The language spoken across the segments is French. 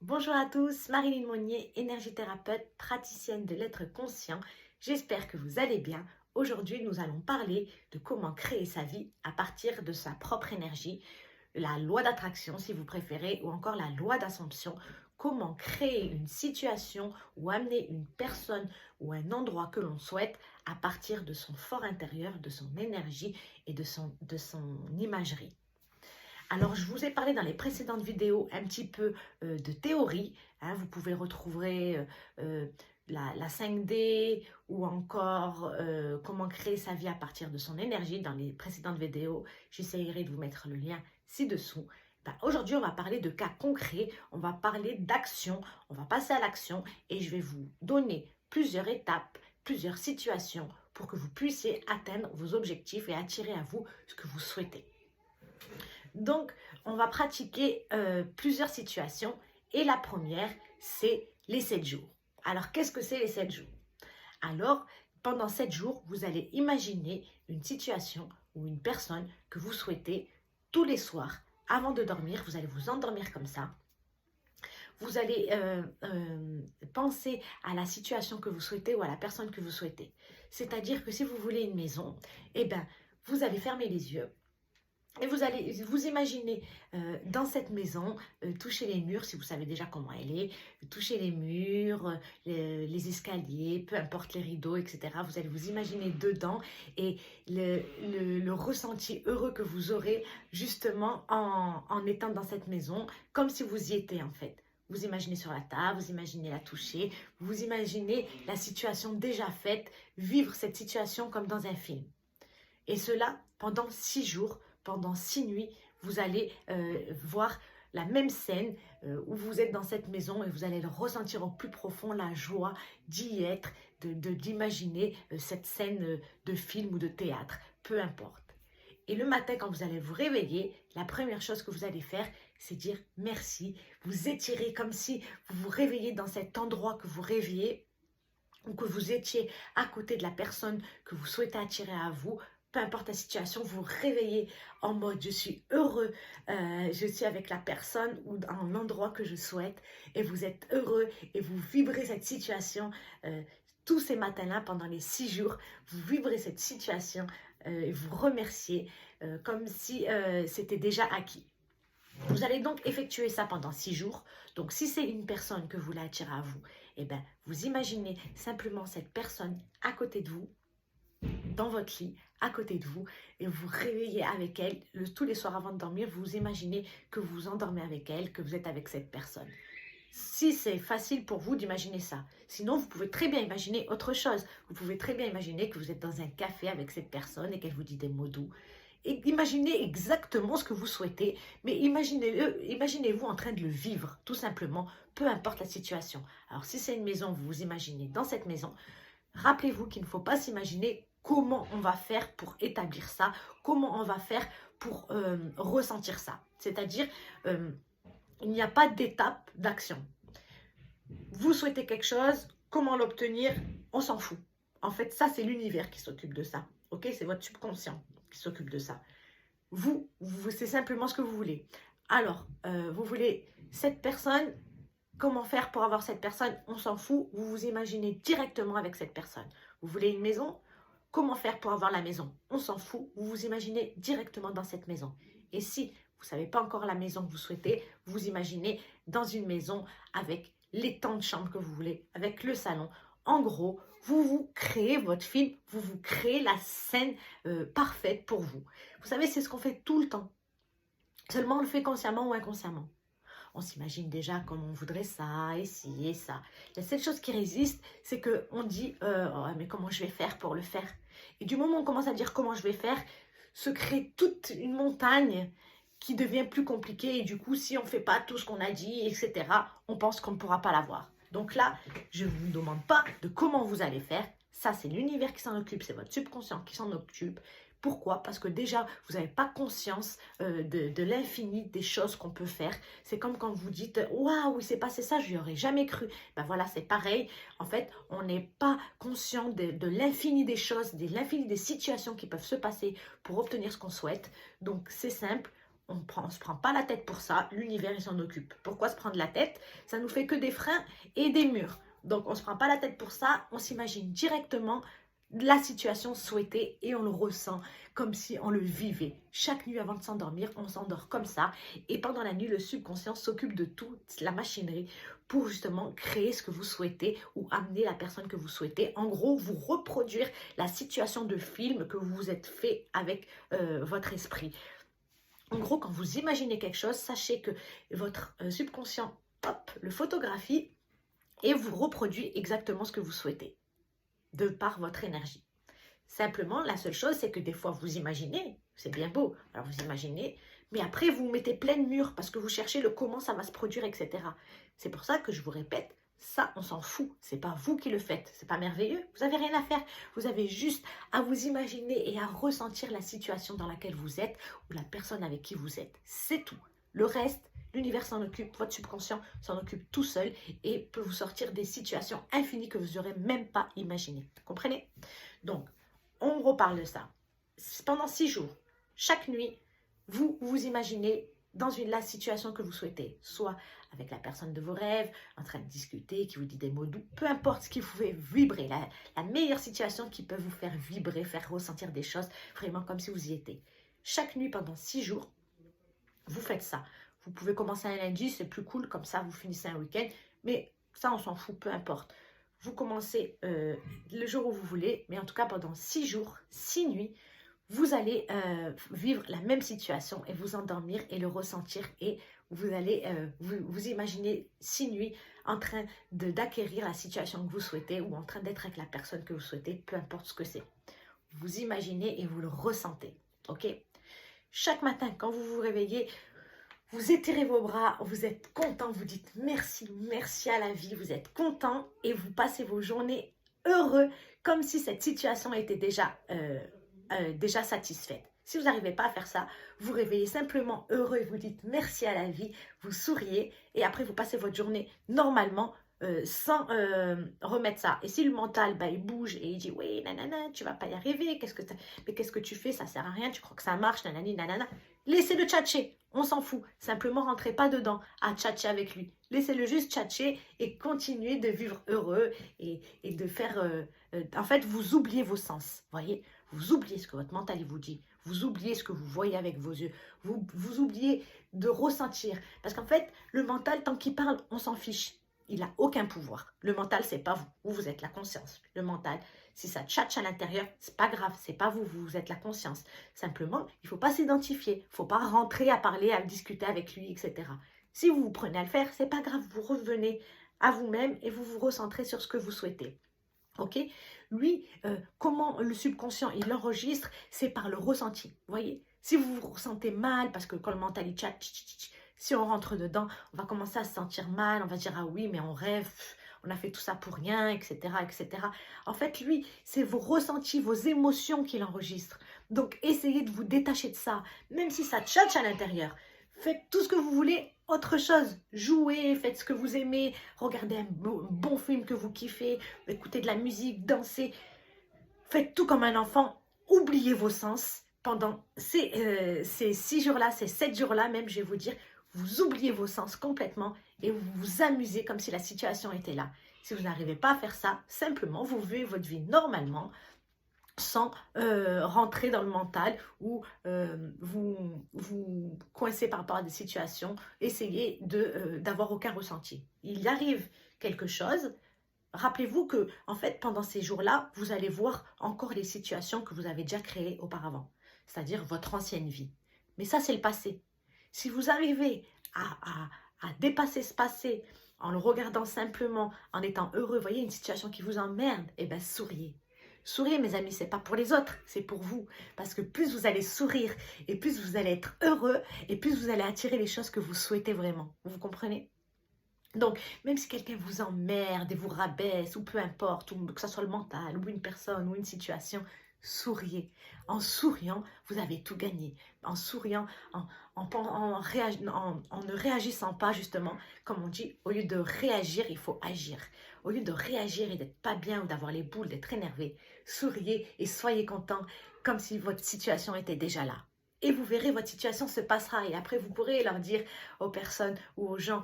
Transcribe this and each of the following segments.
Bonjour à tous, Marilyn Monnier, énergéthérapeute, praticienne de l'être conscient. J'espère que vous allez bien. Aujourd'hui, nous allons parler de comment créer sa vie à partir de sa propre énergie, la loi d'attraction si vous préférez, ou encore la loi d'assomption. Comment créer une situation ou amener une personne ou un endroit que l'on souhaite à partir de son fort intérieur, de son énergie et de son imagerie. Alors, je vous ai parlé dans les précédentes vidéos un petit peu de théorie. Hein, vous pouvez retrouver la 5D ou encore comment créer sa vie à partir de son énergie dans les précédentes vidéos. J'essaierai de vous mettre le lien ci-dessous. Aujourd'hui, on va parler de cas concrets, on va parler d'action, on va passer à l'action et je vais vous donner plusieurs étapes, plusieurs situations pour que vous puissiez atteindre vos objectifs et attirer à vous ce que vous souhaitez. Donc, on va pratiquer plusieurs situations et la première, c'est les 7 jours. Alors, qu'est-ce que c'est les 7 jours? Alors, pendant 7 jours, vous allez imaginer une situation ou une personne que vous souhaitez tous les soirs. Avant de dormir, vous allez vous endormir comme ça. Vous allez penser à la situation que vous souhaitez ou à la personne que vous souhaitez. C'est-à-dire que si vous voulez une maison, eh ben, vous allez fermer les yeux. Et vous allez vous imaginer dans cette maison, toucher les murs, si vous savez déjà comment elle est, toucher les murs, les escaliers, peu importe les rideaux, etc. Vous allez vous imaginer dedans et le ressenti heureux que vous aurez justement en étant dans cette maison, comme si vous y étiez en fait. Vous imaginez sur la table, vous imaginez la toucher, vous imaginez la situation déjà faite, vivre cette situation comme dans un film. Et cela pendant 6 jours, pendant 6 nuits, vous allez voir la même scène où vous êtes dans cette maison et vous allez le ressentir au plus profond, la joie d'y être, d'imaginer cette scène de film ou de théâtre, peu importe. Et le matin, quand vous allez vous réveiller, la première chose que vous allez faire, c'est dire merci. Vous étirez comme si vous vous réveillez dans cet endroit que vous rêviez ou que vous étiez à côté de la personne que vous souhaitez attirer à vous. Peu importe la situation, vous réveillez en mode je suis heureux, je suis avec la personne ou dans l'endroit que je souhaite et vous êtes heureux et vous vibrez cette situation tous ces matins-là pendant les 6 jours. Vous vibrez cette situation et vous remerciez comme si c'était déjà acquis. Vous allez donc effectuer ça pendant 6 jours. Donc, si c'est une personne que vous voulez attirer à vous, eh bien, vous imaginez simplement cette personne à côté de vous, dans votre lit, à côté de vous, et vous réveillez avec elle. Tous les soirs avant de dormir, vous imaginez que vous vous endormez avec elle, que vous êtes avec cette personne. Si c'est facile pour vous d'imaginer ça. Sinon, vous pouvez très bien imaginer autre chose. Vous pouvez très bien imaginer que vous êtes dans un café avec cette personne et qu'elle vous dit des mots doux. Et imaginez exactement ce que vous souhaitez, mais imaginez-vous en train de le vivre, tout simplement, peu importe la situation. Alors, si c'est une maison, vous vous imaginez dans cette maison. Rappelez-vous qu'il ne faut pas s'imaginer comment on va faire pour établir ça, comment on va faire pour ressentir ça. C'est-à-dire, il n'y a pas d'étape d'action. Vous souhaitez quelque chose, comment l'obtenir, on s'en fout. En fait, ça, c'est l'univers qui s'occupe de ça. Ok, c'est votre subconscient qui s'occupe de ça. Vous c'est simplement ce que vous voulez. Alors, vous voulez cette personne, comment faire pour avoir cette personne, on s'en fout. Vous vous imaginez directement avec cette personne. Vous voulez une maison, comment faire pour avoir la maison, on s'en fout. Vous vous imaginez directement dans cette maison. Et si vous ne savez pas encore la maison que vous souhaitez, vous imaginez dans une maison avec les temps de chambre que vous voulez, avec le salon. En gros, vous créez votre film, vous créez la scène parfaite pour vous. Vous savez, c'est ce qu'on fait tout le temps. Seulement, on le fait consciemment ou inconsciemment. On s'imagine déjà comme on voudrait ça, et ci, et ça. La seule chose qui résiste, c'est qu'on dit oh, mais comment je vais faire pour le faire? Et du moment où on commence à dire comment je vais faire, se crée toute une montagne qui devient plus compliquée. Et du coup, si on ne fait pas tout ce qu'on a dit, etc., on pense qu'on ne pourra pas l'avoir. Donc là, je ne vous demande pas de comment vous allez faire. Ça, c'est l'univers qui s'en occupe, c'est votre subconscient qui s'en occupe. Pourquoi? Parce que déjà, vous n'avez pas conscience de l'infini des choses qu'on peut faire. C'est comme quand vous dites « Waouh, il s'est passé ça, je n'y aurais jamais cru ». Ben voilà, c'est pareil. En fait, on n'est pas conscient de l'infini des choses, de l'infini des situations qui peuvent se passer pour obtenir ce qu'on souhaite. Donc, c'est simple. on ne se prend pas la tête pour ça, l'univers il s'en occupe. Pourquoi se prendre la tête? Ça nous fait que des freins et des murs. Donc on ne se prend pas la tête pour ça, on s'imagine directement la situation souhaitée et on le ressent comme si on le vivait. Chaque nuit avant de s'endormir, on s'endort comme ça. Et pendant la nuit, le subconscient s'occupe de toute la machinerie pour justement créer ce que vous souhaitez ou amener la personne que vous souhaitez. En gros, vous reproduire la situation de film que vous vous êtes fait avec votre esprit. En gros, quand vous imaginez quelque chose, sachez que votre subconscient, hop, le photographie et vous reproduit exactement ce que vous souhaitez de par votre énergie. Simplement, la seule chose, c'est que des fois, vous imaginez, c'est bien beau, alors vous imaginez, mais après, vous mettez plein de murs parce que vous cherchez le comment ça va se produire, etc. C'est pour ça que je vous répète, ça, on s'en fout. C'est pas vous qui le faites. C'est pas merveilleux. Vous n'avez rien à faire. Vous avez juste à vous imaginer et à ressentir la situation dans laquelle vous êtes ou la personne avec qui vous êtes. C'est tout. Le reste, l'univers s'en occupe, votre subconscient s'en occupe tout seul et peut vous sortir des situations infinies que vous n'aurez même pas imaginées. Vous comprenez? Donc, on reparle de ça. Pendant 6 jours, chaque nuit, vous vous imaginez dans la situation que vous souhaitez, soit avec la personne de vos rêves, en train de discuter, qui vous dit des mots doux, peu importe ce qui vous fait vibrer, la meilleure situation qui peut vous faire vibrer, faire ressentir des choses, vraiment comme si vous y étiez. Chaque nuit pendant 6 jours, vous faites ça. Vous pouvez commencer un lundi, c'est plus cool, comme ça vous finissez un week-end, mais ça on s'en fout, peu importe. Vous commencez le jour où vous voulez, mais en tout cas pendant 6 jours, 6 nuits, vous allez vivre la même situation et vous endormir et le ressentir et vous allez vous imaginer 6 nuits en train d'acquérir la situation que vous souhaitez ou en train d'être avec la personne que vous souhaitez, peu importe ce que c'est. Vous imaginez et vous le ressentez, ok? Chaque matin, quand vous vous réveillez, vous étirez vos bras, vous êtes content, vous dites merci, merci à la vie, vous êtes content et vous passez vos journées heureux comme si cette situation était déjà satisfaite. Si vous n'arrivez pas à faire ça, vous réveillez simplement heureux et vous dites merci à la vie, vous souriez et après vous passez votre journée normalement sans remettre ça. Et si le mental, il bouge et il dit oui, nanana, tu vas pas y arriver, mais qu'est-ce que tu fais, ça sert à rien, tu crois que ça marche, nanani, nanana. Laissez-le tchatcher, on s'en fout. Simplement, rentrez pas dedans à tchatcher avec lui. Laissez-le juste tchatcher et continuez de vivre heureux et de faire... en fait, vous oubliez vos sens, voyez. Vous oubliez ce que votre mental vous dit. Vous oubliez ce que vous voyez avec vos yeux. Vous oubliez de ressentir. Parce qu'en fait, le mental, tant qu'il parle, on s'en fiche. Il n'a aucun pouvoir. Le mental, c'est pas vous. Vous êtes la conscience. Le mental, si ça tchatche à l'intérieur, c'est pas grave. C'est pas vous. Vous êtes la conscience. Simplement, il ne faut pas s'identifier. Il ne faut pas rentrer à parler, à discuter avec lui, etc. Si vous vous prenez à le faire, c'est pas grave. Vous revenez à vous-même et vous vous recentrez sur ce que vous souhaitez. Ok? Lui, comment le subconscient, il enregistre, c'est par le ressenti. Vous voyez? Si vous vous ressentez mal, parce que quand le mental, il tchatche, si on rentre dedans, on va commencer à se sentir mal, on va dire, ah oui, mais on rêve, on a fait tout ça pour rien, etc., etc. En fait, lui, c'est vos ressentis, vos émotions qu'il enregistre. Donc, essayez de vous détacher de ça, même si ça tchatche à l'intérieur. Faites tout ce que vous voulez, autre chose. Jouez, faites ce que vous aimez, regardez un bon film que vous kiffez, écoutez de la musique, dansez. Faites tout comme un enfant, oubliez vos sens. Pendant ces 6 jours-là, ces 7 jours-là même, je vais vous dire, vous oubliez vos sens complètement et vous vous amusez comme si la situation était là. Si vous n'arrivez pas à faire ça, simplement, vous vivez votre vie normalement sans rentrer dans le mental ou vous coincer par rapport à des situations. Essayez d'avoir aucun ressenti. Il arrive quelque chose. Rappelez-vous que, en fait, pendant ces jours-là, vous allez voir encore les situations que vous avez déjà créées auparavant, c'est-à-dire votre ancienne vie. Mais ça, c'est le passé. Si vous arrivez à dépasser ce passé en le regardant simplement, en étant heureux, voyez une situation qui vous emmerde, eh bien, souriez. Souriez, mes amis, c'est pas pour les autres, c'est pour vous. Parce que plus vous allez sourire et plus vous allez être heureux et plus vous allez attirer les choses que vous souhaitez vraiment. Vous comprenez? Donc, même si quelqu'un vous emmerde et vous rabaisse, ou peu importe, ou que ce soit le mental, ou une personne, ou une situation, souriez. En souriant, vous avez tout gagné. En souriant, en ne réagissant pas, justement, comme on dit, au lieu de réagir, il faut agir. Au lieu de réagir et d'être pas bien ou d'avoir les boules, d'être énervé, souriez et soyez content, comme si votre situation était déjà là. Et vous verrez, votre situation se passera. Et après, vous pourrez leur dire aux personnes ou aux gens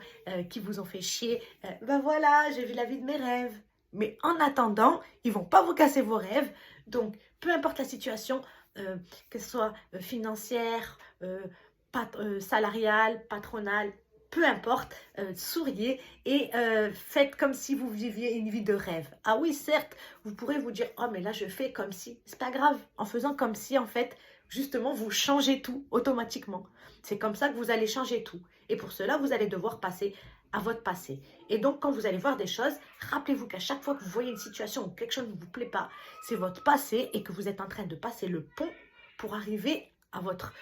qui vous ont fait chier, ben voilà, j'ai vu la vie de mes rêves. Mais en attendant, ils ne vont pas vous casser vos rêves. Donc, peu importe la situation, que ce soit financière, salariale, patronale, peu importe, souriez et faites comme si vous viviez une vie de rêve. Ah oui, certes, vous pourrez vous dire, oh mais là je fais comme si. C'est pas grave, en faisant comme si, en fait, justement, vous changez tout automatiquement. C'est comme ça que vous allez changer tout. Et pour cela, vous allez devoir passer à votre passé. Et donc, quand vous allez voir des choses, rappelez-vous qu'à chaque fois que vous voyez une situation où quelque chose ne vous plaît pas, c'est votre passé et que vous êtes en train de passer le pont pour arriver à votre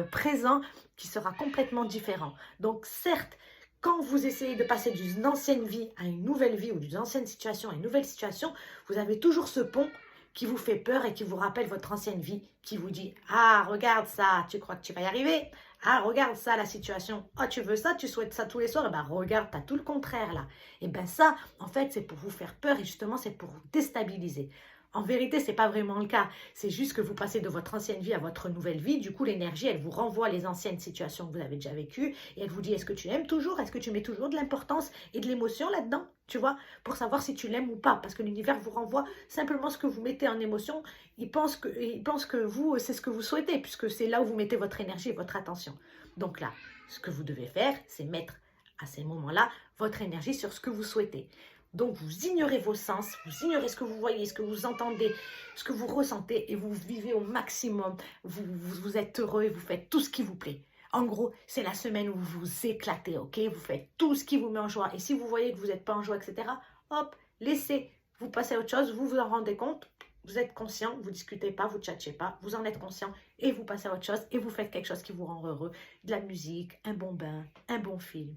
présent qui sera complètement différent. Donc, certes, quand vous essayez de passer d'une ancienne vie à une nouvelle vie ou d'une ancienne situation à une nouvelle situation, vous avez toujours ce pont qui vous fait peur et qui vous rappelle votre ancienne vie, qui vous dit « Ah, regarde ça, tu crois que tu vas y arriver? Ah, regarde ça, la situation. Oh, tu veux ça, tu souhaites ça tous les soirs? Eh ben, regarde, tu as tout le contraire là. » Et bien ça, en fait, c'est pour vous faire peur et justement, c'est pour vous déstabiliser. En vérité, ce n'est pas vraiment le cas. C'est juste que vous passez de votre ancienne vie à votre nouvelle vie. Du coup, l'énergie, elle vous renvoie les anciennes situations que vous avez déjà vécues. Et elle vous dit, est-ce que tu aimes toujours? Est-ce que tu mets toujours de l'importance et de l'émotion là-dedans? Tu vois, pour savoir si tu l'aimes ou pas. Parce que l'univers vous renvoie simplement ce que vous mettez en émotion. Il pense que vous, c'est ce que vous souhaitez, puisque c'est là où vous mettez votre énergie et votre attention. Donc là, ce que vous devez faire, c'est mettre à ces moments-là votre énergie sur ce que vous souhaitez. Donc, vous ignorez vos sens, vous ignorez ce que vous voyez, ce que vous entendez, ce que vous ressentez et vous vivez au maximum. Vous êtes heureux et vous faites tout ce qui vous plaît. En gros, c'est la semaine où vous vous éclatez, ok? Vous faites tout ce qui vous met en joie. Et si vous voyez que vous n'êtes pas en joie, etc., hop, laissez. Vous passez à autre chose, vous vous en rendez compte, vous êtes conscient, vous ne discutez pas, vous ne tchatchez pas, vous en êtes conscient et vous passez à autre chose et vous faites quelque chose qui vous rend heureux. De la musique, un bon bain, un bon film,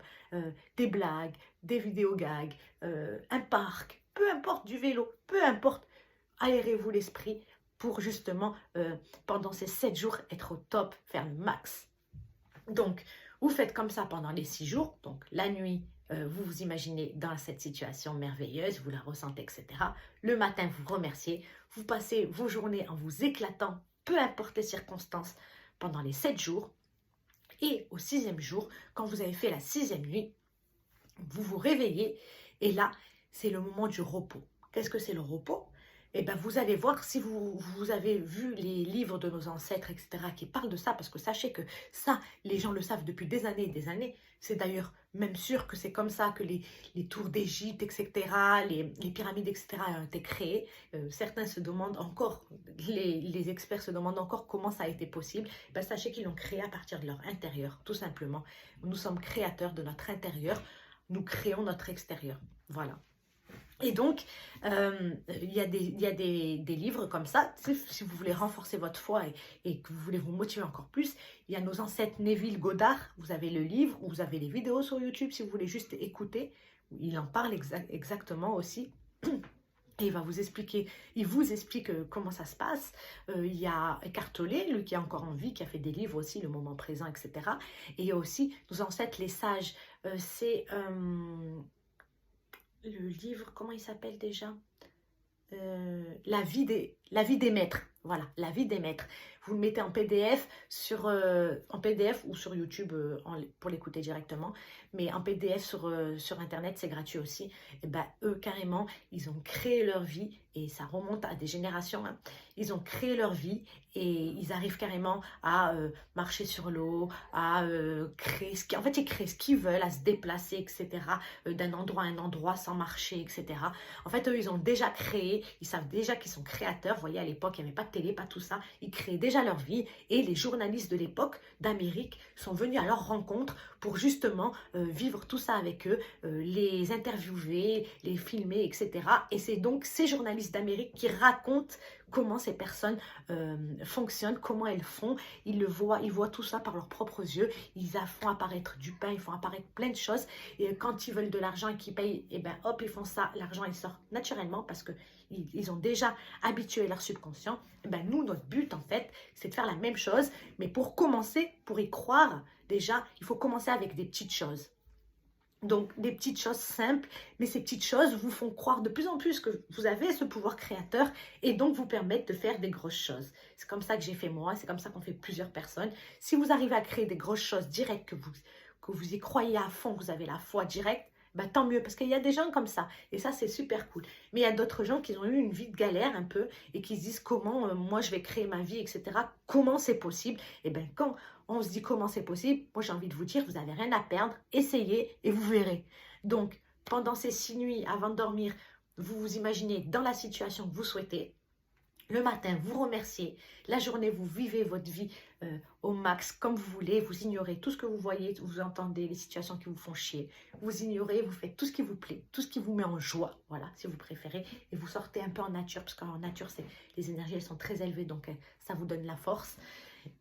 des blagues, des vidéos gags, un parc, peu importe, du vélo, peu importe, aérez-vous l'esprit pour justement, pendant ces 7 jours, être au top, faire le max. Donc, vous faites comme ça pendant les 6 jours, donc la nuit, vous vous imaginez dans cette situation merveilleuse, vous la ressentez, etc. Le matin, vous remerciez, vous passez vos journées en vous éclatant, peu importe les circonstances, pendant les 7 jours. Et au 6e jour, quand vous avez fait la 6e nuit, vous vous réveillez et là, c'est le moment du repos. Qu'est-ce que c'est le repos? Eh bien, vous allez voir, si vous avez vu les livres de nos ancêtres, etc., qui parlent de ça, parce que sachez que ça, les gens le savent depuis des années et des années. C'est d'ailleurs même sûr que c'est comme ça que les tours d'Égypte, etc., les pyramides, etc., ont été créées. Certains se demandent encore, les experts se demandent encore comment ça a été possible. Ben, sachez qu'ils l'ont créé à partir de leur intérieur, tout simplement. Nous sommes créateurs de notre intérieur. Nous créons notre extérieur. Voilà. Et donc, il y a des livres comme ça, si vous voulez renforcer votre foi et que vous voulez vous motiver encore plus, il y a nos ancêtres Neville Goddard, vous avez le livre, ou vous avez les vidéos sur YouTube si vous voulez juste écouter, il en parle exactement aussi. Et il vous explique comment ça se passe. Il y a Eckhart Tolle, lui qui est encore en vie, qui a fait des livres aussi, Le moment présent, etc. Et il y a aussi nos ancêtres, les sages. C'est le livre, comment il s'appelle déjà? La vie des maîtres. Voilà, La vie des maîtres. Vous le mettez en PDF, en PDF ou sur YouTube pour l'écouter directement. Mais en PDF sur Internet, c'est gratuit aussi. Et ben, eux, carrément, ils ont créé leur vie et ça remonte à des générations. Hein. Ils ont créé leur vie et ils arrivent carrément à marcher sur l'eau, à créer en fait, ils créent ce qu'ils veulent, à se déplacer, etc. D'un endroit à un endroit sans marcher, etc. En fait, eux, ils ont déjà créé, ils savent déjà qu'ils sont créateurs. Vous voyez, à l'époque, il n'y avait pas de télé, pas tout ça. Ils créaient déjà leur vie et les journalistes de l'époque d'Amérique sont venus à leur rencontre pour justement vivre tout ça avec eux, les interviewer, les filmer, etc. Et c'est donc ces journalistes d'Amérique qui racontent comment ces personnes fonctionnent, comment elles font. Ils voient tout ça par leurs propres yeux. Ils font apparaître du pain, ils font apparaître plein de choses. Et quand ils veulent de l'argent et qu'ils payent, et ben hop, ils font ça. L'argent, il sort naturellement parce que ils ont déjà habitué leur subconscient. Et ben nous, notre but, en fait, c'est de faire la même chose. Mais pour commencer, pour y croire, déjà, il faut commencer avec des petites choses. Donc, des petites choses simples, mais ces petites choses vous font croire de plus en plus que vous avez ce pouvoir créateur et donc vous permettent de faire des grosses choses. C'est comme ça que j'ai fait moi, c'est comme ça qu'on fait plusieurs personnes. Si vous arrivez à créer des grosses choses directes, que vous y croyez à fond, que vous avez la foi directe, bah, tant mieux, parce qu'il y a des gens comme ça, et ça c'est super cool. Mais il y a d'autres gens qui ont eu une vie de galère un peu, et qui se disent comment moi je vais créer ma vie, etc. Comment c'est possible? Et bien quand on se dit comment c'est possible, moi j'ai envie de vous dire, vous n'avez rien à perdre, essayez et vous verrez. Donc pendant ces 6 nuits avant de dormir, vous vous imaginez dans la situation que vous souhaitez. Le matin, vous remerciez. La journée, vous vivez votre vie au max, comme vous voulez. Vous ignorez tout ce que vous voyez, vous entendez, les situations qui vous font chier. Vous ignorez, vous faites tout ce qui vous plaît, tout ce qui vous met en joie, voilà, si vous préférez. Et vous sortez un peu en nature, parce qu'en nature, les énergies, elles sont très élevées, donc ça vous donne la force.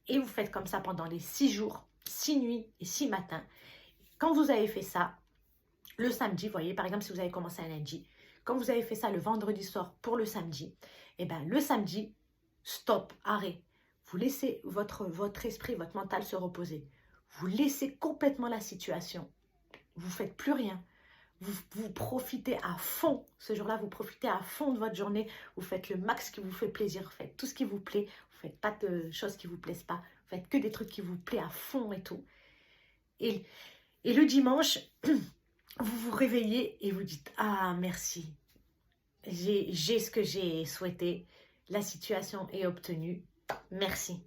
Et vous faites comme ça pendant les 6 jours, 6 nuits et 6 matins. Quand vous avez fait ça, le samedi, vous voyez, par exemple, si vous avez commencé un lundi, quand vous avez fait ça le vendredi soir pour le samedi, et bien le samedi, stop, arrêt. Vous laissez votre esprit, votre mental se reposer. Vous laissez complètement la situation. Vous ne faites plus rien. Vous profitez à fond. Ce jour-là, vous profitez à fond de votre journée. Vous faites le max qui vous fait plaisir. Vous faites tout ce qui vous plaît. Vous ne faites pas de choses qui ne vous plaisent pas. Vous faites que des trucs qui vous plaisent à fond et tout. Et le dimanche, vous vous réveillez et vous dites « Ah, merci, j'ai ce que j'ai souhaité, la situation est obtenue, merci. »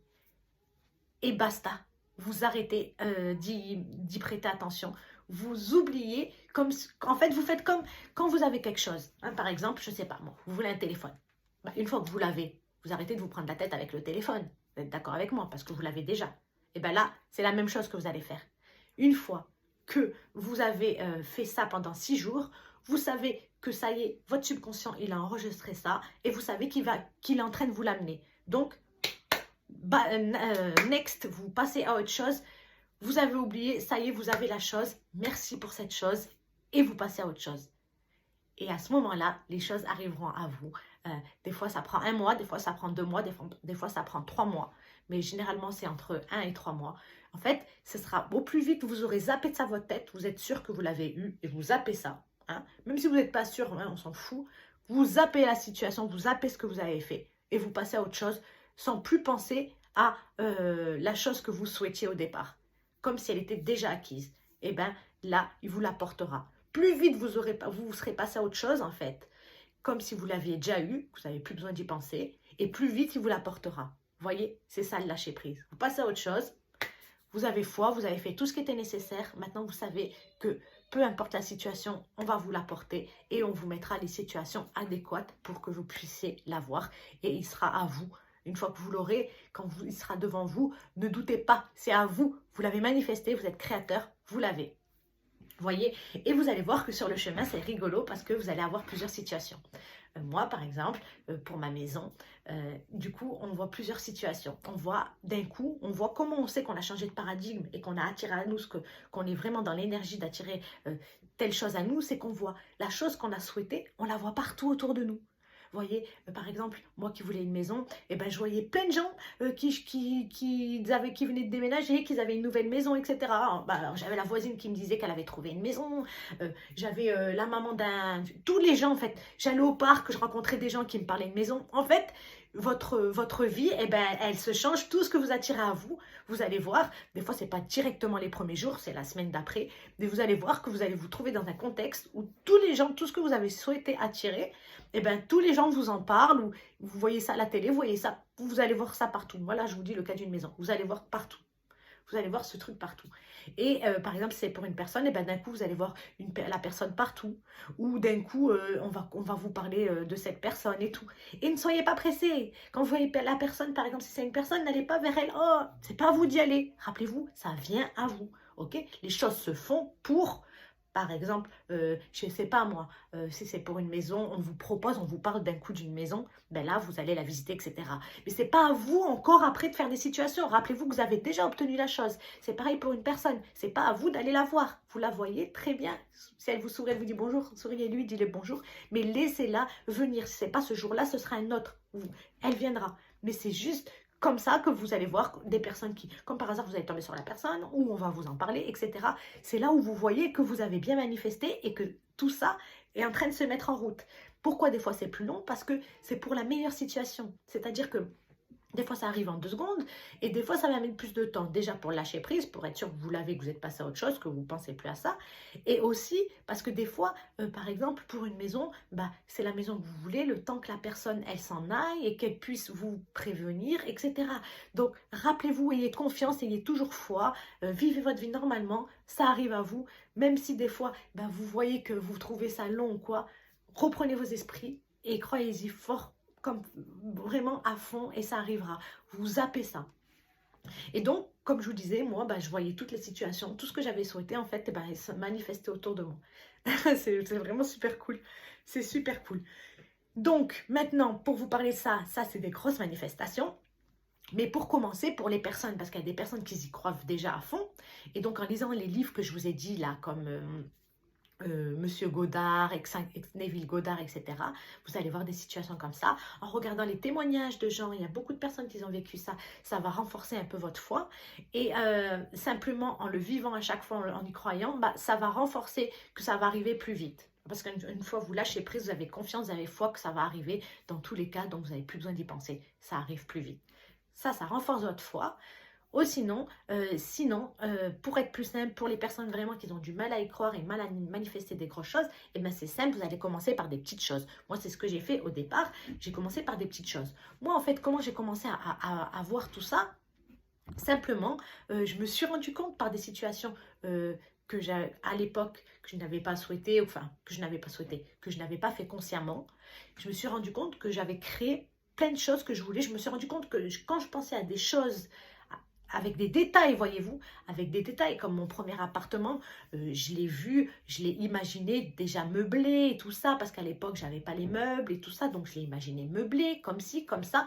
Et basta, vous arrêtez d'y prêter attention. Vous oubliez, en fait, vous faites comme quand vous avez quelque chose. Hein, par exemple, je ne sais pas, moi, vous voulez un téléphone. Bah, une fois que vous l'avez, vous arrêtez de vous prendre la tête avec le téléphone. Vous êtes d'accord avec moi, parce que vous l'avez déjà. Et bien là, c'est la même chose que vous allez faire. Une fois que vous avez fait ça pendant 6 jours, vous savez que ça y est, votre subconscient, il a enregistré ça et vous savez qu'il est en train de vous l'amener. Donc, next, vous passez à autre chose. Vous avez oublié, ça y est, vous avez la chose. Merci pour cette chose et vous passez à autre chose. Et à ce moment-là, les choses arriveront à vous. Des fois, ça prend 1 mois, des fois, ça prend 2 mois, des fois, ça prend 3 mois. Mais généralement, c'est entre 1 et 3 mois. En fait, ce sera au plus vite, vous aurez zappé de ça votre tête, vous êtes sûr que vous l'avez eu et vous zappez ça. Hein. Même si vous n'êtes pas sûr, hein, on s'en fout. Vous zappez la situation, vous zappez ce que vous avez fait et vous passez à autre chose sans plus penser à la chose que vous souhaitiez au départ. Comme si elle était déjà acquise. Et bien là, il vous l'apportera. Plus vite vous serez passé à autre chose en fait, comme si vous l'aviez déjà eu, vous n'avez plus besoin d'y penser, et plus vite il vous l'apportera. Vous voyez, c'est ça le lâcher prise. Vous passez à autre chose, vous avez foi, vous avez fait tout ce qui était nécessaire, maintenant vous savez que peu importe la situation, on va vous l'apporter et on vous mettra les situations adéquates pour que vous puissiez l'avoir et il sera à vous. Une fois que vous l'aurez, quand il sera devant vous, ne doutez pas, c'est à vous. Vous l'avez manifesté, vous êtes créateur, vous l'avez. Voyez, et vous allez voir que sur le chemin, c'est rigolo parce que vous allez avoir plusieurs situations. Moi, par exemple, pour ma maison, du coup, on voit plusieurs situations. On voit d'un coup, on voit comment on sait qu'on a changé de paradigme et qu'on a attiré à nous, qu'on est vraiment dans l'énergie d'attirer telle chose à nous, c'est qu'on voit la chose qu'on a souhaitée, on la voit partout autour de nous. Vous voyez, par exemple, moi qui voulais une maison, et ben, je voyais plein de gens qui venaient de déménager, qui avaient une nouvelle maison, etc. Alors, j'avais la voisine qui me disait qu'elle avait trouvé une maison, j'avais la maman tous les gens en fait. J'allais au parc, je rencontrais des gens qui me parlaient de maison. En fait, votre vie, eh ben, elle se change, tout ce que vous attirez à vous, vous allez voir, des fois c'est pas directement les premiers jours, c'est la semaine d'après, mais vous allez voir que vous allez vous trouver dans un contexte où tous les gens, tout ce que vous avez souhaité attirer, eh ben, tous les gens vous en parlent, ou vous voyez ça à la télé, vous voyez ça, vous allez voir ça partout. Voilà, je vous dis le cas d'une maison, vous allez voir partout. Vous allez voir ce truc partout. Et par exemple, si c'est pour une personne, et ben d'un coup, vous allez voir la personne partout. Ou d'un coup, on va vous parler de cette personne et tout. Et ne soyez pas pressés. Quand vous voyez la personne, par exemple, si c'est une personne, n'allez pas vers elle. Oh, c'est pas à vous d'y aller. Rappelez-vous, ça vient à vous. Ok? Les choses se font pour... Par exemple, je ne sais pas moi, si c'est pour une maison, on vous propose, on vous parle d'un coup d'une maison, ben là, vous allez la visiter, etc. Mais ce n'est pas à vous encore après de faire des situations. Rappelez-vous que vous avez déjà obtenu la chose. C'est pareil pour une personne. Ce n'est pas à vous d'aller la voir. Vous la voyez très bien. Si elle vous sourit, elle vous dit bonjour, souriez-lui, dites-le bonjour. Mais laissez-la venir. Si ce n'est pas ce jour-là, ce sera un autre. Elle viendra. Mais c'est juste comme ça que vous allez voir des personnes qui, comme par hasard, vous allez tomber sur la personne, ou on va vous en parler, etc. C'est là où vous voyez que vous avez bien manifesté et que tout ça est en train de se mettre en route. Pourquoi des fois c'est plus long? Parce que c'est pour la meilleure situation. C'est-à-dire que des fois, ça arrive en 2 secondes et des fois, ça va mettre plus de temps. Déjà pour lâcher prise, pour être sûr que vous l'avez, que vous êtes passé à autre chose, que vous ne pensez plus à ça. Et aussi parce que des fois, par exemple, pour une maison, bah, c'est la maison que vous voulez, le temps que la personne, elle s'en aille et qu'elle puisse vous prévenir, etc. Donc, rappelez-vous, ayez confiance, ayez toujours foi, vivez votre vie normalement, ça arrive à vous. Même si des fois, bah, vous voyez que vous trouvez ça long ou quoi, reprenez vos esprits et croyez-y fort comme vraiment à fond et ça arrivera. Vous zappez ça. Et donc, comme je vous disais, moi, bah, je voyais toutes les situations, tout ce que j'avais souhaité, en fait, bah, se manifestait autour de moi. C'est vraiment super cool. C'est super cool. Donc, maintenant, pour vous parler de ça, c'est des grosses manifestations. Mais pour commencer, pour les personnes, parce qu'il y a des personnes qui y croient déjà à fond, et donc en lisant les livres que je vous ai dit là, comme Monsieur Godard, Neville Goddard, etc. Vous allez voir des situations comme ça. En regardant les témoignages de gens, il y a beaucoup de personnes qui ont vécu ça. Ça va renforcer un peu votre foi. Et simplement en le vivant à chaque fois, en y croyant, bah, ça va renforcer que ça va arriver plus vite. Parce qu'une fois vous lâchez prise, vous avez confiance, vous avez foi que ça va arriver dans tous les cas, donc vous n'avez plus besoin d'y penser. Ça arrive plus vite. Ça renforce votre foi. Ou sinon, pour être plus simple, pour les personnes vraiment qui ont du mal à y croire et mal à manifester des grosses choses, et ben c'est simple, vous allez commencer par des petites choses. Moi, c'est ce que j'ai fait au départ, j'ai commencé par des petites choses. Moi, en fait, comment j'ai commencé à voir tout ça? Simplement, je me suis rendu compte par des situations que à l'époque, que je n'avais pas souhaité, enfin, que je n'avais pas souhaité, que je n'avais pas fait consciemment. Je me suis rendu compte que j'avais créé plein de choses que je voulais. Je me suis rendu compte que quand je pensais à des choses avec des détails, voyez-vous, avec des détails comme mon premier appartement, je l'ai vu, je l'ai imaginé déjà meublé et tout ça, parce qu'à l'époque, j'avais pas les meubles et tout ça, donc je l'ai imaginé meublé, comme ci, comme ça,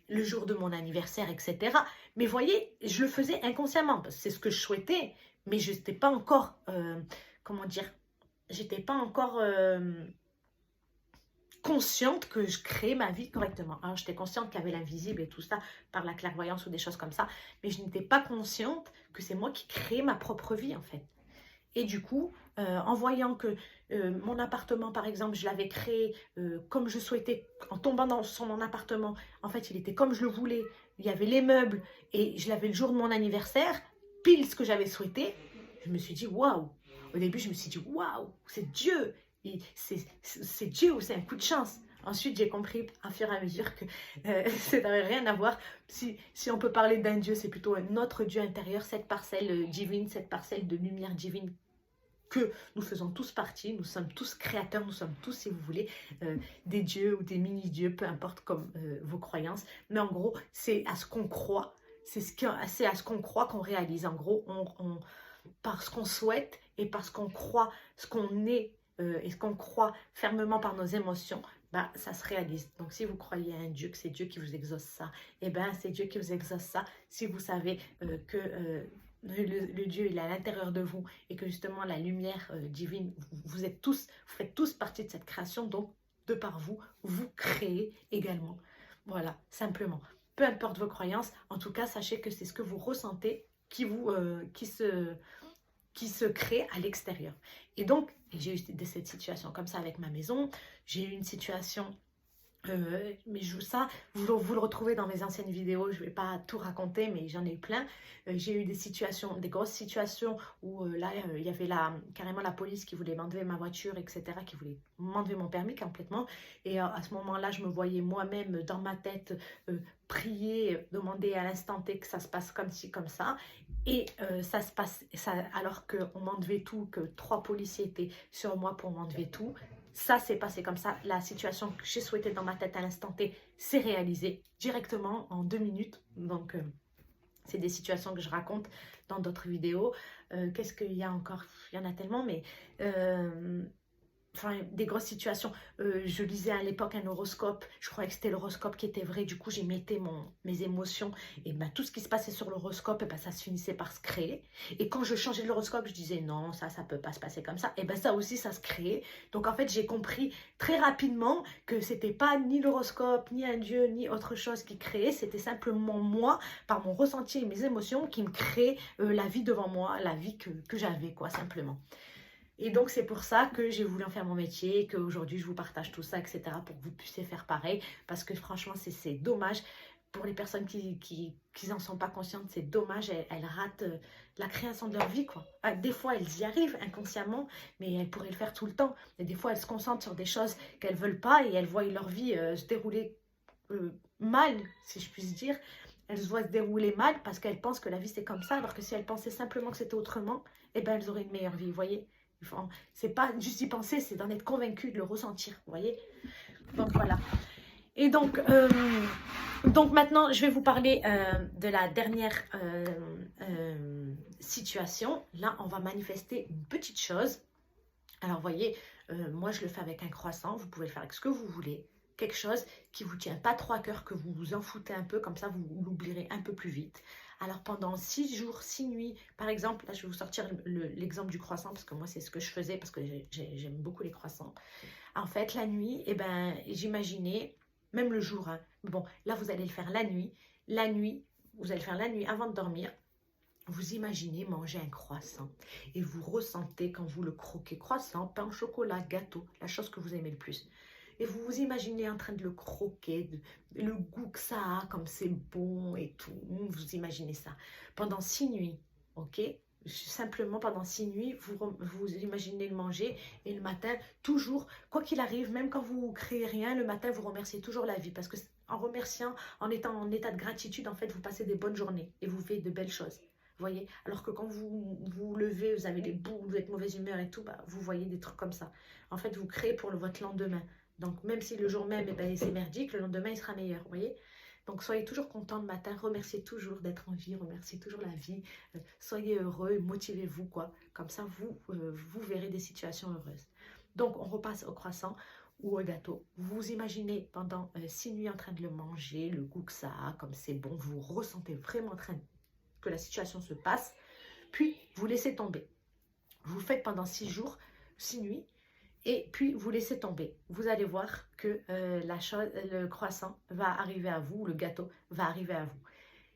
le jour de mon anniversaire, etc. Mais voyez, je le faisais inconsciemment, parce que c'est ce que je souhaitais, mais je n'étais pas encore, comment dire, j'étais pas encore consciente que je créais ma vie correctement. Alors, j'étais consciente qu'il y avait l'invisible et tout ça par la clairvoyance ou des choses comme ça, mais je n'étais pas consciente que c'est moi qui créais ma propre vie en fait. Et du coup, en voyant que mon appartement, par exemple, je l'avais créé comme je souhaitais, en tombant sur mon appartement, en fait, il était comme je le voulais, il y avait les meubles et je l'avais le jour de mon anniversaire, pile ce que j'avais souhaité, je me suis dit waouh. Au début, je me suis dit waouh, c'est Dieu. C'est Dieu ou c'est un coup de chance. Ensuite, j'ai compris à fur et à mesure que ça n'avait rien à voir. Si on peut parler d'un Dieu, c'est plutôt un autre Dieu intérieur, cette parcelle divine, cette parcelle de lumière divine que nous faisons tous partie. Nous sommes tous créateurs, nous sommes tous, si vous voulez, des dieux ou des mini-dieux, peu importe comme vos croyances. Mais en gros, c'est à ce qu'on croit. C'est à ce qu'on croit qu'on réalise. En gros, parce qu'on souhaite et parce qu'on croit ce qu'on est et ce qu'on croit fermement par nos émotions, bah, ça se réalise. Donc si vous croyez à un Dieu, que c'est Dieu qui vous exauce ça, et ben c'est Dieu qui vous exauce ça. Si vous savez que le Dieu il est à l'intérieur de vous et que justement la lumière divine, vous faites tous partie de cette création, donc de par vous, vous créez également. Voilà, simplement. Peu importe vos croyances, en tout cas, sachez que c'est ce que vous ressentez qui se crée à l'extérieur. Et donc, j'ai eu cette situation comme ça avec ma maison. J'ai eu une situation, mais vous le retrouvez dans mes anciennes vidéos, je ne vais pas tout raconter, mais j'en ai eu plein. J'ai eu des grosses situations où là, il y avait carrément la police qui voulait m'enlever ma voiture, etc., qui voulait m'enlever mon permis complètement. Et à ce moment-là, je me voyais moi-même dans ma tête prier, demander à l'instant T que ça se passe comme ci, comme ça. Et ça se passe, alors qu'on m'enlevait tout, que 3 policiers étaient sur moi pour m'enlever tout. Ça s'est passé comme ça. La situation que j'ai souhaitée dans ma tête à l'instant T s'est réalisée directement en 2 minutes. Donc, c'est des situations que je raconte dans d'autres vidéos. Qu'est-ce qu'il y a encore? Il y en a tellement, mais enfin, des grosses situations. Je lisais à l'époque un horoscope, je croyais que c'était l'horoscope qui était vrai, du coup j'émettais mes émotions, et ben, tout ce qui se passait sur l'horoscope, et ben, ça se finissait par se créer. Et quand je changeais de l'horoscope, je disais non, ça peut pas se passer comme ça, et ben ça aussi, ça se créait. Donc en fait, j'ai compris très rapidement que c'était pas ni l'horoscope, ni un dieu, ni autre chose qui créait, c'était simplement moi, par mon ressenti et mes émotions, qui me créait la vie devant moi, la vie que j'avais, quoi, simplement. Et donc, c'est pour ça que j'ai voulu en faire mon métier, qu'aujourd'hui, je vous partage tout ça, etc. pour que vous puissiez faire pareil. Parce que franchement, c'est dommage. Pour les personnes qui n'en sont pas conscientes, c'est dommage. Elles ratent la création de leur vie, quoi. Des fois, elles y arrivent inconsciemment, mais elles pourraient le faire tout le temps. Et des fois, elles se concentrent sur des choses qu'elles ne veulent pas et elles voient leur vie se dérouler mal, si je puis dire. Elles voient se dérouler mal parce qu'elles pensent que la vie, c'est comme ça. Alors que si elles pensaient simplement que c'était autrement, eh ben, elles auraient une meilleure vie, vous voyez. Enfin, c'est pas juste y penser, c'est d'en être convaincu, de le ressentir, vous voyez. Donc voilà. Et donc maintenant, je vais vous parler de la dernière situation. Là, on va manifester une petite chose. Alors, vous voyez, moi, je le fais avec un croissant. Vous pouvez le faire avec ce que vous voulez. Quelque chose qui ne vous tient pas trop à cœur, que vous vous en foutez un peu, comme ça, vous l'oublierez un peu plus vite. Alors, pendant 6 jours, 6 nuits, par exemple, là, je vais vous sortir l'exemple du croissant, parce que moi, c'est ce que je faisais, parce que j'aime beaucoup les croissants. En fait, la nuit, eh ben, j'imaginais, même le jour, hein, bon, là, vous allez le faire la nuit. La nuit, vous allez le faire la nuit avant de dormir. Vous imaginez manger un croissant et vous ressentez quand vous le croquez, croissant, pain au chocolat, gâteau, la chose que vous aimez le plus. Et vous vous imaginez en train de le croquer, le goût que ça a, comme c'est bon et tout. Vous imaginez ça. Pendant 6 nuits, ok? Simplement pendant 6 nuits, vous imaginez le manger et le matin, toujours, quoi qu'il arrive, même quand vous ne créez rien, le matin, vous remerciez toujours la vie. Parce que en remerciant, en étant en état de gratitude, en fait, vous passez des bonnes journées et vous faites de belles choses. Voyez, alors que quand vous vous levez, vous avez les boules, vous êtes de mauvaise humeur et tout, bah, vous voyez des trucs comme ça. En fait, vous créez pour votre lendemain. Donc, même si le jour même, eh ben, c'est merdique, le lendemain, il sera meilleur. Vous voyez. Donc, soyez toujours content le matin, remerciez toujours d'être en vie, remerciez toujours la vie. Soyez heureux, motivez-vous, quoi. Comme ça, vous verrez des situations heureuses. Donc, on repasse au croissant ou au gâteau. Vous imaginez pendant 6 nuits en train de le manger, le goût que ça a, comme c'est bon, vous ressentez vraiment en train que la situation se passe, puis vous laissez tomber. Vous faites pendant 6 jours, 6 nuits, et puis vous laissez tomber. Vous allez voir que le croissant va arriver à vous, le gâteau va arriver à vous.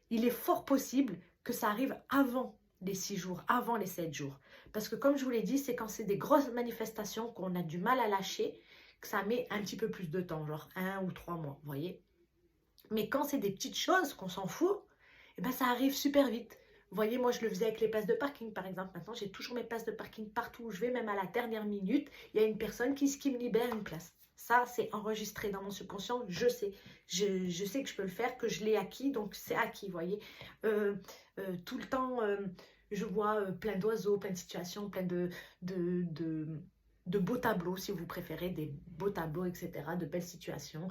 Il est fort possible que ça arrive avant les 6 jours, avant les 7 jours. Parce que comme je vous l'ai dit, c'est quand c'est des grosses manifestations qu'on a du mal à lâcher, que ça met un petit peu plus de temps, genre 1 ou 3 mois, vous voyez. Mais quand c'est des petites choses qu'on s'en fout, eh ben ça arrive super vite. Vous voyez, moi, je le faisais avec les places de parking, par exemple. Maintenant, j'ai toujours mes places de parking partout où je vais, même à la dernière minute. Il y a une personne qui me libère une place. Ça, c'est enregistré dans mon subconscient, je sais. Je sais que je peux le faire, que je l'ai acquis, donc c'est acquis, vous voyez. Tout le temps, je vois plein d'oiseaux, plein de situations, plein de beaux tableaux, si vous préférez, des beaux tableaux, etc., de belles situations.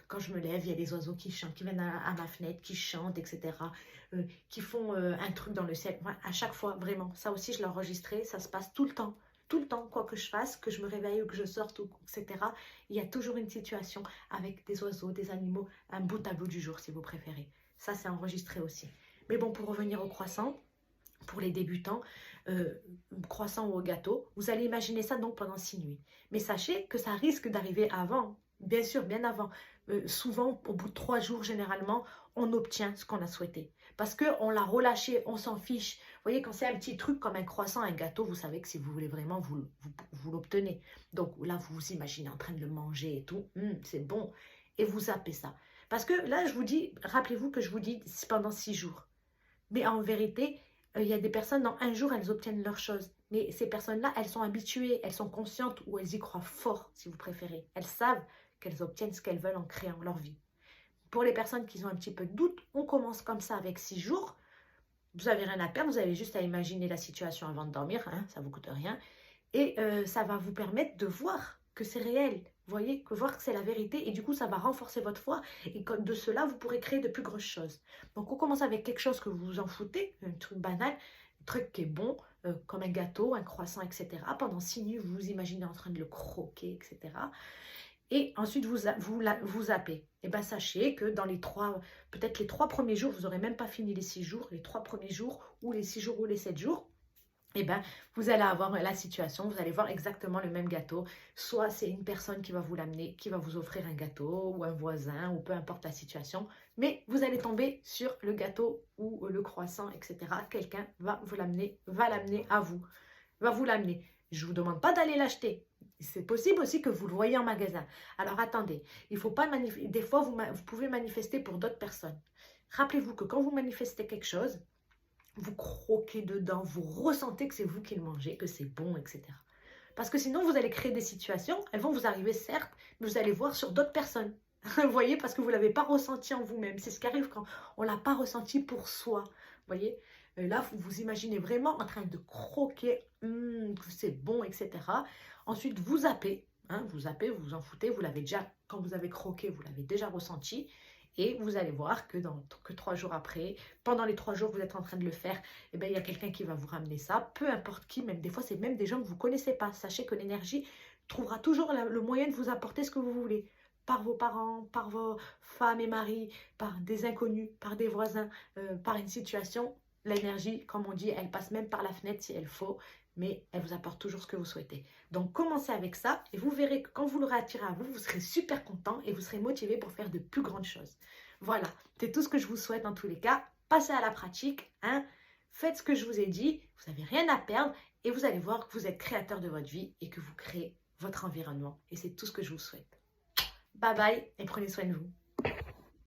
Quand je me lève, il y a des oiseaux qui chantent, qui viennent à ma fenêtre, qui chantent, etc., qui font un truc dans le ciel. Ouais, à chaque fois, vraiment. Ça aussi, je l'ai enregistré, ça se passe tout le temps. Tout le temps, quoi que je fasse, que je me réveille ou que je sorte, etc., il y a toujours une situation avec des oiseaux, des animaux, un beau tableau du jour, si vous préférez. Ça, c'est enregistré aussi. Mais bon, pour revenir au croissant, pour les débutants, croissant ou au gâteau, vous allez imaginer ça donc pendant 6 nuits. Mais sachez que ça risque d'arriver avant, bien sûr, bien avant. Souvent, au bout de 3 jours, généralement, on obtient ce qu'on a souhaité. Parce qu'on l'a relâché, on s'en fiche. Vous voyez, quand c'est un petit truc comme un croissant, un gâteau, vous savez que si vous voulez vraiment, vous l'obtenez. Donc là, vous vous imaginez en train de le manger et tout. C'est bon. Et vous zappez ça. Parce que là, je vous dis, rappelez-vous que je vous dis pendant 6 jours. Mais en vérité, il y a des personnes, dans un jour, elles obtiennent leur chose. Mais ces personnes-là, elles sont habituées, elles sont conscientes ou elles y croient fort, si vous préférez. Elles savent qu'elles obtiennent ce qu'elles veulent en créant leur vie. Pour les personnes qui ont un petit peu de doute, on commence comme ça avec 6 jours. Vous n'avez rien à perdre, vous avez juste à imaginer la situation avant de dormir, hein, ça ne vous coûte rien. Et ça va vous permettre de voir que c'est réel. Vous voyez, voir que c'est la vérité. Et du coup, ça va renforcer votre foi. Et de cela, vous pourrez créer de plus grosses choses. Donc, on commence avec quelque chose que vous vous en foutez, un truc banal, un truc qui est bon, comme un gâteau, un croissant, etc. Pendant 6 nuits, vous vous imaginez en train de le croquer, etc. Et ensuite, vous zappez. Et bien, sachez que dans peut-être les 3 premiers jours, vous n'aurez même pas fini les 6 jours, les 3 premiers jours, ou les 6 jours, ou les 7 jours, et ben, vous allez avoir la situation, vous allez voir exactement le même gâteau. Soit c'est une personne qui va vous l'amener, qui va vous offrir un gâteau, ou un voisin, ou peu importe la situation, mais vous allez tomber sur le gâteau ou le croissant, etc. Quelqu'un va l'amener à vous, va vous l'amener. Je ne vous demande pas d'aller l'acheter. C'est possible aussi que vous le voyez en magasin. Alors attendez, il faut pas des fois vous pouvez manifester pour d'autres personnes. Rappelez-vous que quand vous manifestez quelque chose, vous croquez dedans, vous ressentez que c'est vous qui le mangez, que c'est bon, etc. Parce que sinon, vous allez créer des situations, elles vont vous arriver certes, mais vous allez voir sur d'autres personnes. Vous voyez, parce que vous ne l'avez pas ressenti en vous-même. C'est ce qui arrive quand on ne l'a pas ressenti pour soi. Vous voyez, là, vous vous imaginez vraiment en train de croquer, que c'est bon, etc. Ensuite, vous zappez, vous zappez, vous vous en foutez, vous l'avez déjà, quand vous avez croqué, vous l'avez déjà ressenti. Et vous allez voir que 3 jours après, pendant les 3 jours que vous êtes en train de le faire, eh ben, il y a quelqu'un qui va vous ramener ça, peu importe qui, même des fois, c'est même des gens que vous ne connaissez pas. Sachez que l'énergie trouvera toujours le moyen de vous apporter ce que vous voulez. Par vos parents, par vos femmes et maris, par des inconnus, par des voisins, par une situation. L'énergie, comme on dit, elle passe même par la fenêtre si elle faut, mais elle vous apporte toujours ce que vous souhaitez. Donc, commencez avec ça et vous verrez que quand vous l'aurez attiré à vous, vous serez super content et vous serez motivé pour faire de plus grandes choses. Voilà, c'est tout ce que je vous souhaite en tous les cas. Passez à la pratique, faites ce que je vous ai dit, vous n'avez rien à perdre et vous allez voir que vous êtes créateur de votre vie et que vous créez votre environnement. Et c'est tout ce que je vous souhaite. Bye bye et prenez soin de vous.